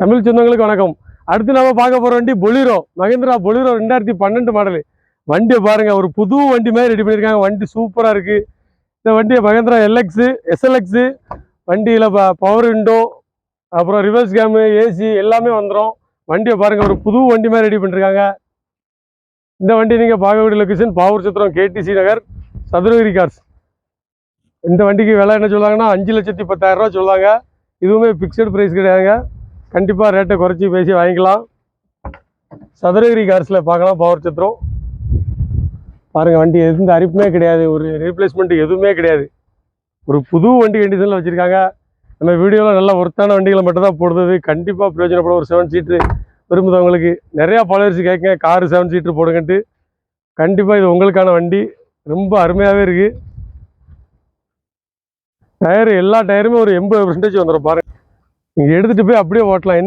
தமிழ் சொந்தங்களுக்கு வணக்கம். அடுத்து நம்ம பார்க்க போகிற வண்டி பொலிரோ, மகேந்திரா பொலிரோ 2012 மாடலு. வண்டியை பாருங்கள், ஒரு புது வண்டி மாதிரி ரெடி பண்ணியிருக்காங்க. வண்டி சூப்பராக இருக்குது. இந்த வண்டியை மகேந்திரா எல்எக்ஸு எஸ்எல்எக்ஸு வண்டியில் பவர் விண்டோ, அப்புறம் ரிவர்ஸ் கேமு, ஏசி எல்லாமே வந்துடும். வண்டியை பாருங்கள், ஒரு புது வண்டி மாதிரி ரெடி பண்ணியிருக்காங்க. இந்த வண்டி நீங்கள் பார்க்கக்கூடிய லொக்கேஷன் பாவூர் சத்திரம் கேடிசி நகர் சதுரகிரி கார்ஸ். இந்த வண்டிக்கு விலை என்ன சொல்லுவாங்கன்னா 5,10,000 ரூபா சொல்லுவாங்க. இதுவுமே ஃபிக்ஸட் ப்ரைஸ் கிடையாதுங்க. கண்டிப்பாக ரேட்டை குறைச்சி பேசி வாங்கிக்கலாம். சதுரகிரி கார்ஸில் பார்க்கலாம். பவர் சத்திரம் பாருங்கள், வண்டி எந்த அரிப்புமே கிடையாது, ஒரு ரீப்ளேஸ்மெண்ட் எதுவுமே கிடையாது. ஒரு புது வண்டி கண்டிஷனில் வச்சுருக்காங்க. நம்ம வீடியோவில் நல்ல ஒர்த்தான வண்டிகளை மட்டும் தான் போடுறது. கண்டிப்பாக பிரயோஜனப்படும். ஒரு 7 சீட்ரு விரும்புகிறவங்களுக்கு நிறையா ஃபாலோவர்ஸ் கேட்க காரு 7 சீட்ரு போடுங்கன்ட்டு. கண்டிப்பாக இது உங்களுக்கான வண்டி. ரொம்ப அருமையாகவே இருக்குது. டயரு எல்லா டயருமே ஒரு 80% வந்துடும். பாருங்கள், நீங்கள் எடுத்துகிட்டு போய் அப்படியே ஓட்டலாம்.